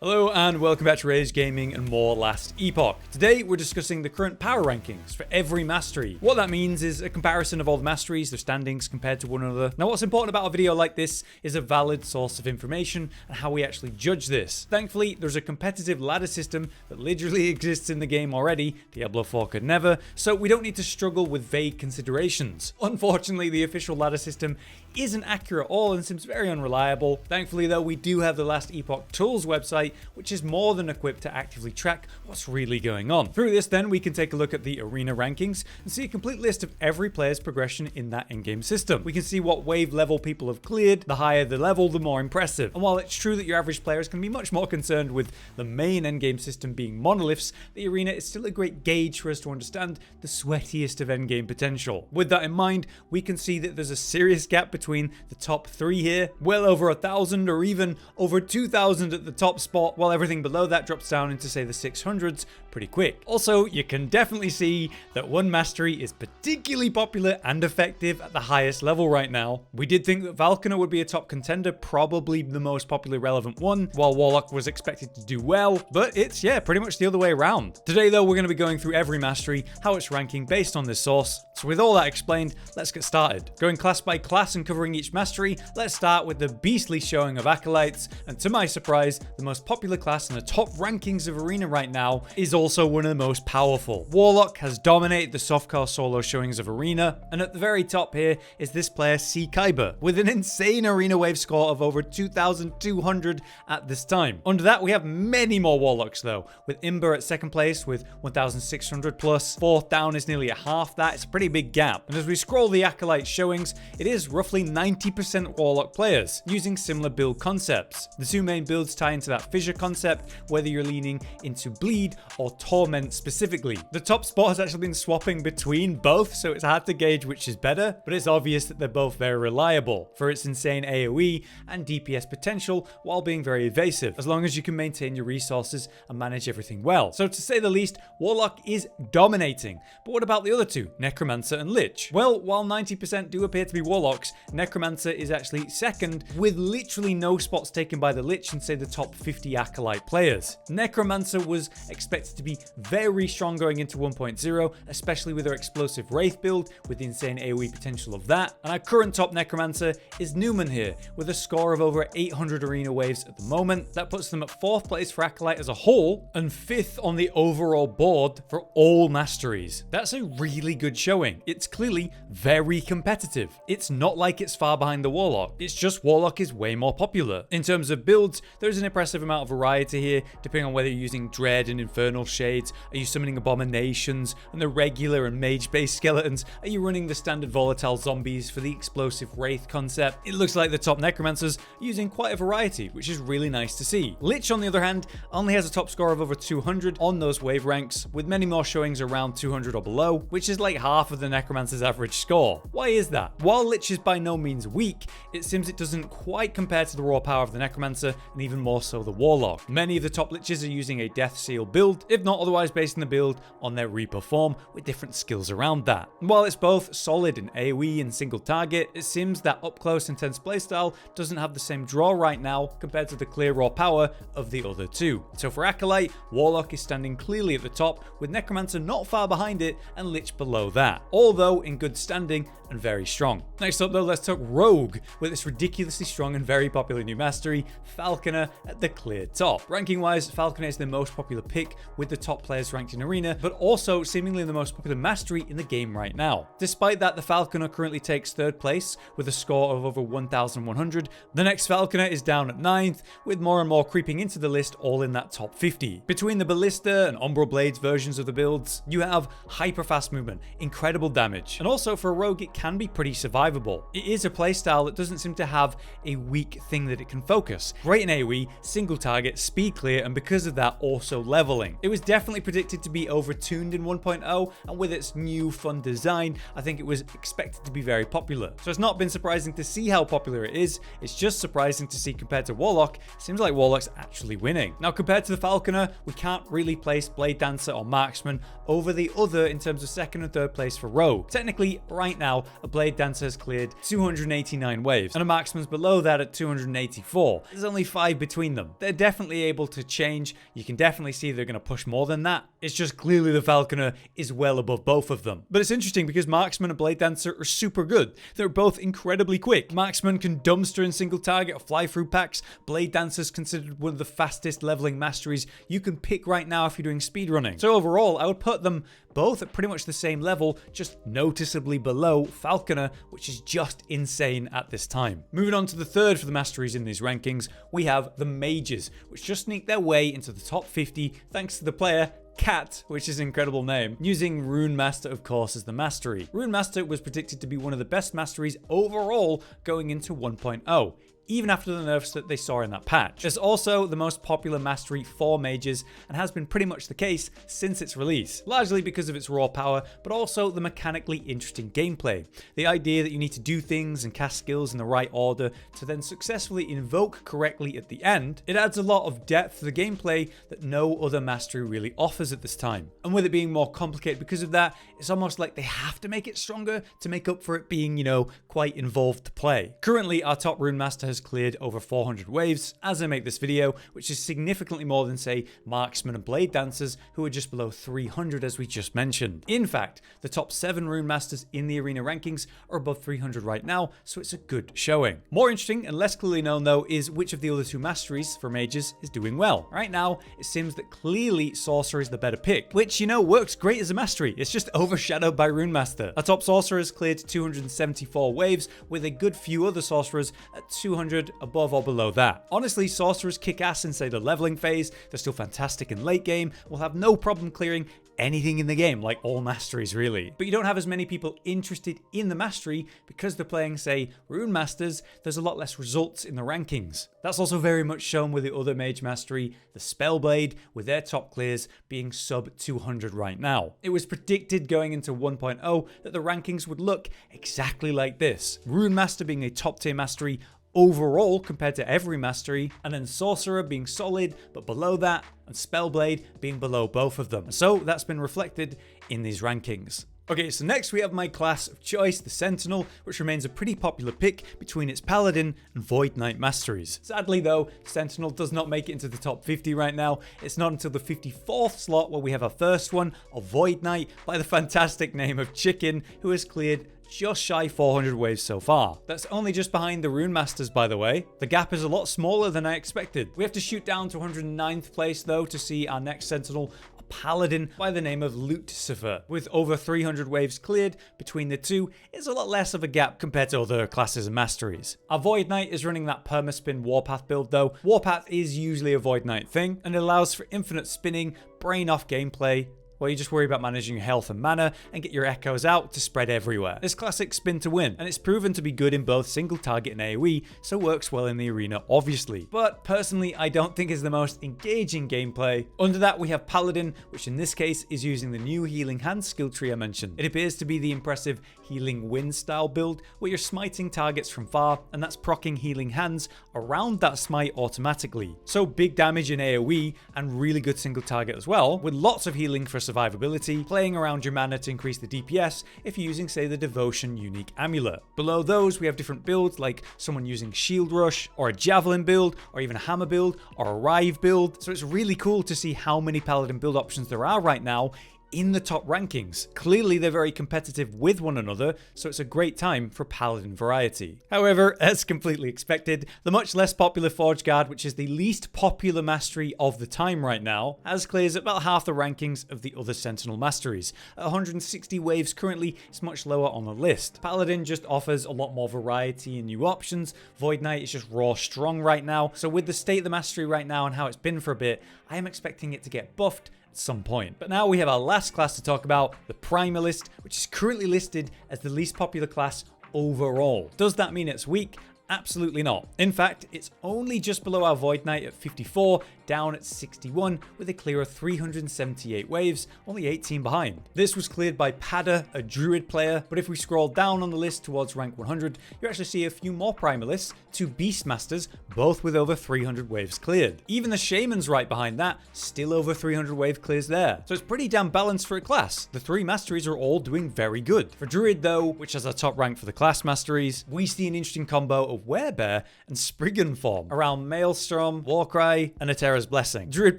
Hello and welcome back to Rage Gaming and more Last Epoch. Today we're discussing the current power rankings for every mastery. What that means is a comparison of all the masteries, their standings compared to one another. Now what's important about a video like this is a valid source of information and how we actually judge this. Thankfully there's a competitive ladder system that literally exists in the game already, Diablo 4 could never, so we don't need to struggle with vague considerations. Unfortunately the official ladder system isn't accurate at all and seems very unreliable. Thankfully though we do have the Last Epoch tools website, which is more than equipped to actively track what's really going on. Through this then we can take a look at the arena rankings and see a complete list of every player's progression in that in-game system. We can see what wave level people have cleared. The higher the level, the more impressive. And while it's true that your average player is going to be much more concerned with the main endgame system being monoliths, the arena is still a great gauge for us to understand the sweatiest of endgame potential. With that in mind, we can see that there's a serious gap between the top three here, well over 1,000 or even over 2,000 at the top spot, while everything below that drops down into say the 600s pretty quick. Also, you can definitely see that one mastery is particularly popular and effective at the highest level right now. We did think that Falconer would be a top contender, probably the most popularly relevant one, while Warlock was expected to do well, but it's pretty much the other way around. Today though, we're going to be going through every mastery, how it's ranking based on this source. So with all that explained, let's get started. Going class by class and covering each mastery, let's start with the beastly showing of Acolytes, and to my surprise, the most popular class in the top rankings of Arena right now is also one of the most powerful. Warlock has dominated the softcore solo showings of Arena, and at the very top here is this player C. Kyber, with an insane Arena wave score of over 2,200 at this time. Under that, we have many more Warlocks though, with Imber at second place with 1,600 plus. Fourth down is nearly a half that. It's a pretty big gap. And as we scroll the Acolyte showings, it is roughly 90% Warlock players, using similar build concepts. The two main builds tie into that fissure concept, whether you're leaning into bleed or torment specifically. The top spot has actually been swapping between both, so it's hard to gauge which is better, but it's obvious that they're both very reliable for its insane AoE and DPS potential while being very evasive, as long as you can maintain your resources and manage everything well. So to say the least, Warlock is dominating. But what about the other two, Necromancer and Lich? Well, while 90% do appear to be Warlocks, Necromancer is actually second, with literally no spots taken by the Lich in say the top 50 Acolyte players. Necromancer was expected to be very strong going into 1.0, especially with their explosive Wraith build with the insane AoE potential of that. And our current top Necromancer is Newman here, with a score of over 800 arena waves at the moment. That puts them at 4th place for Acolyte as a whole and 5th on the overall board for all masteries. That's a really good showing. It's clearly very competitive. It's not like it's far behind the Warlock. It's just Warlock is way more popular. In terms of builds, there's an impressive amount of variety here, depending on whether you're using Dread and Infernal Shades, are you summoning Abominations and the regular and Mage-based skeletons, are you running the standard volatile zombies for the explosive Wraith concept. It looks like the top Necromancers are using quite a variety, which is really nice to see. Lich, on the other hand, only has a top score of over 200 on those wave ranks, with many more showings around 200 or below, which is like half of the Necromancer's average score. Why is that? While Lich is by no means weak, it seems it doesn't quite compare to the raw power of the Necromancer, and even more so the Warlock. Many of the top Liches are using a Death Seal build, if not otherwise basing the build on their Reaper form with different skills around that. And while it's both solid in AoE and single target, it seems that up close intense playstyle doesn't have the same draw right now compared to the clear raw power of the other two. So for Acolyte, Warlock is standing clearly at the top, with Necromancer not far behind it and Lich below that, although in good standing and very strong. Next up though, let's talk Rogue, with its ridiculously strong and very popular new mastery, Falconer, at the clear top. Ranking wise, Falconer is the most popular pick, with the top players ranked in Arena, but also seemingly the most popular mastery in the game right now. Despite that, the Falconer currently takes 3rd place with a score of over 1,100. The next Falconer is down at 9th, with more and more creeping into the list, all in that top 50. Between the Ballista and Umbral Blades versions of the builds, you have hyper fast movement, incredible damage, and also for a rogue it can be pretty survivable. It is a playstyle that doesn't seem to have a weak thing that it can focus. Great in AoE, single target, speed clear, and because of that also leveling. It was definitely predicted to be overtuned in 1.0, and with its new fun design, I think it was expected to be very popular. So it's not been surprising to see how popular it is, it's just surprising to see compared to Warlock, it seems like Warlock's actually winning. Now compared to the Falconer, we can't really place Bladedancer or Marksman over the other in terms of 2nd and 3rd place for Rogue. Technically, right now, a Bladedancer has cleared 289 waves, and a Marksman's below that at 284. There's only 5 between them. They're they're definitely able to change. You can definitely see they're going to push more than that. It's just clearly the Falconer is well above both of them. But it's interesting because Marksman and Bladedancer are super good. They're both incredibly quick. Marksman can dumpster in single target or fly through packs. Bladedancer is considered one of the fastest leveling masteries you can pick right now if you're doing speedrunning. So overall, I would put them both at pretty much the same level, just noticeably below Falconer, which is just insane at this time. Moving on to the third for the masteries in these rankings, we have the Mages, which just sneaked their way into the top 50 thanks to the player Cat, which is an incredible name, using Runemaster, of course, as the mastery. Runemaster was predicted to be one of the best masteries overall going into 1.0. Even after the nerfs that they saw in that patch. It's also the most popular mastery for mages and has been pretty much the case since its release, largely because of its raw power, but also the mechanically interesting gameplay. The idea that you need to do things and cast skills in the right order to then successfully invoke correctly at the end, it adds a lot of depth to the gameplay that no other mastery really offers at this time. And with it being more complicated because of that, it's almost like they have to make it stronger to make up for it being, quite involved to play. Currently, our top Runemaster has cleared over 400 waves as I make this video, which is significantly more than, say, Marksman and Bladedancers, who are just below 300 as we just mentioned. In fact, the top 7 Runemasters in the arena rankings are above 300 right now, so it's a good showing. More interesting and less clearly known though is which of the other 2 masteries for mages is doing well. Right now, it seems that clearly Sorcerer is the better pick, which, works great as a mastery. It's just overshadowed by Runemaster. Our top Sorcerer has cleared 274 waves, with a good few other Sorcerers at 200 above or below that. Honestly, Sorcerers kick ass in, say, the leveling phase. They're still fantastic in late game. We'll have no problem clearing anything in the game, like all masteries really. But you don't have as many people interested in the mastery because they're playing, say, Runemasters. There's a lot less results in the rankings. That's also very much shown with the other mage mastery, the Spellblade, with their top clears being sub 200 right now. It was predicted going into 1.0 that the rankings would look exactly like this. Runemaster being a top tier mastery overall compared to every mastery, and then Sorcerer being solid but below that, and Spellblade being below both of them. So that's been reflected in these rankings. Okay, so next we have my class of choice, the Sentinel, which remains a pretty popular pick between its Paladin and Void Knight masteries. Sadly though, Sentinel does not make it into the top 50 right now. It's not until the 54th slot where we have our first one, a Void Knight by the fantastic name of Chicken, who has cleared just shy 400 waves so far. That's only just behind the Runemasters, by the way. The gap is a lot smaller than I expected. We have to shoot down to 109th place though to see our next Sentinel, a Paladin by the name of Lucifer. With over 300 waves cleared between the two, it's a lot less of a gap compared to other classes and masteries. Our Void Knight is running that permaspin Warpath build though. Warpath is usually a Void Knight thing, and it allows for infinite spinning, brain off gameplay, where you just worry about managing your health and mana and get your echoes out to spread everywhere. This classic spin to win, and it's proven to be good in both single target and AoE, so works well in the arena obviously. But personally, I don't think is the most engaging gameplay. Under that we have Paladin, which in this case is using the new Healing Hands skill tree I mentioned. It appears to be the impressive Healing Wind style build, where you're smiting targets from far, and that's proccing Healing Hands around that smite automatically. So big damage in AoE, and really good single target as well, with lots of healing for survivability, playing around your mana to increase the DPS if you're using, say, the Devotion unique amulet. Below those we have different builds, like someone using Shield Rush, or a Javelin build, or even a Hammer build, or a Rive build. So it's really cool to see how many Paladin build options there are right now in the top rankings. Clearly they're very competitive with one another, so it's a great time for Paladin variety. However, as completely expected, the much less popular Forge Guard, which is the least popular mastery of the time right now, has clears about half the rankings of the other Sentinel masteries. At 160 waves currently, it's much lower on the list. Paladin just offers a lot more variety and new options. Void Knight is just raw strong right now, so with the state of the mastery right now and how it's been for a bit, I am expecting it to get buffed at some point. But now we have our last class to talk about, the Primalist, which is currently listed as the least popular class overall. Does that mean it's weak? Absolutely not. In fact, it's only just below our Void Knight at 54, down at 61, with a clear of 378 waves, only 18 behind. This was cleared by Pada, a Druid player, but if we scroll down on the list towards rank 100, you actually see a few more Primalists, 2 Beastmasters, both with over 300 waves cleared. Even the Shaman's right behind that, still over 300 wave clears there. So it's pretty damn balanced for a class. The 3 masteries are all doing very good. For Druid though, which has our top rank for the class masteries, we see an interesting combo of of Werebear and Spriggan form around Maelstrom, Warcry, and Atera's Blessing. Druid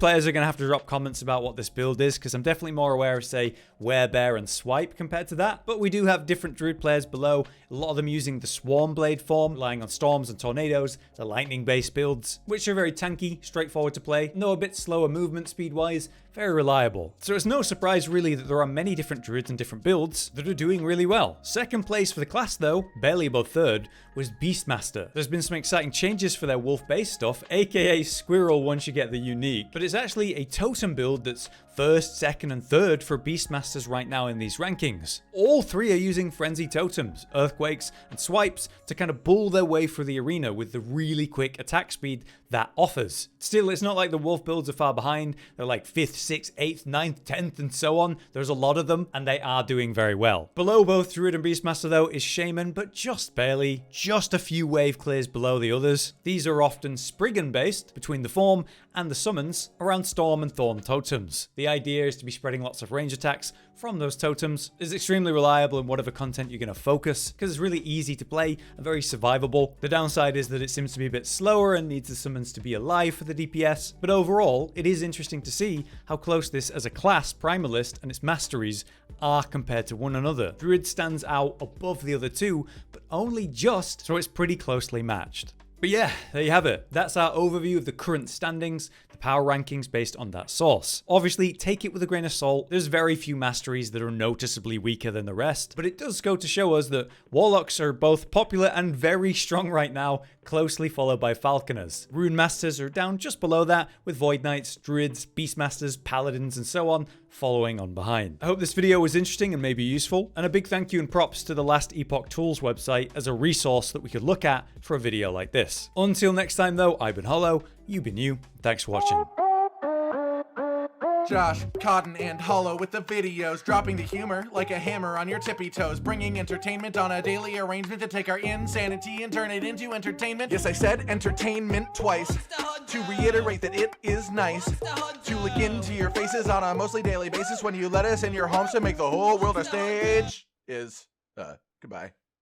players are going to have to drop comments about what this build is, because I'm definitely more aware of, say, Werebear and Swipe compared to that. But we do have different Druid players below, a lot of them using the Swarmblade form, relying on storms and tornadoes, the lightning-based builds, which are very tanky, straightforward to play, and though a bit slower movement speed-wise, very reliable. So it's no surprise really that there are many different druids and different builds that are doing really well. Second place for the class though, barely above third, was Beastmaster. There's been some exciting changes for their wolf-based stuff, aka Squirrel once you get the unique, but it's actually a totem build that's first, second, and third for Beastmasters right now in these rankings. All three are using Frenzy Totems, Earthquakes, and Swipes to kind of bull their way through the arena with the really quick attack speed that offers. Still, it's not like the wolf builds are far behind. They're like 5th, 6th, 8th, 9th, 10th, and so on. There's a lot of them, and they are doing very well. Below both Druid and Beastmaster, though, is Shaman, but just barely. Just a few wave clears below the others. These are often Spriggan-based, between the form and the summons, around Storm and Thorn totems. The idea is to be spreading lots of range attacks from those totems. It's extremely reliable in whatever content you're going to focus, because it's really easy to play and very survivable. The downside is that it seems to be a bit slower and needs the summons to be alive for the DPS, but overall, it is interesting to see how close this as a class, Primalist, and its Masteries are compared to one another. Druid stands out above the other two, but only just, so it's pretty closely matched. But yeah, there you have it. That's our overview of the current standings, the power rankings based on that source. Obviously, take it with a grain of salt. There's very few masteries that are noticeably weaker than the rest, but it does go to show us that Warlocks are both popular and very strong right now, closely followed by Falconers. Runemasters are down just below that, with Void Knights, Druids, Beastmasters, Paladins, and so on following on behind. I hope this video was interesting and maybe useful, and a big thank you and props to the Last Epoch Tools website as a resource that we could look at for a video like this. Until next time though, I've been Hollow, you've been you, thanks for watching. Josh, Cotton, and Hollow with the videos, dropping the humor like a hammer on your tippy toes, bringing entertainment on a daily arrangement to take our insanity and turn it into entertainment. Yes, I said entertainment twice, to reiterate that it is nice to look into your faces on a mostly daily basis when you let us in your homes to make the whole world a stage. Goodbye.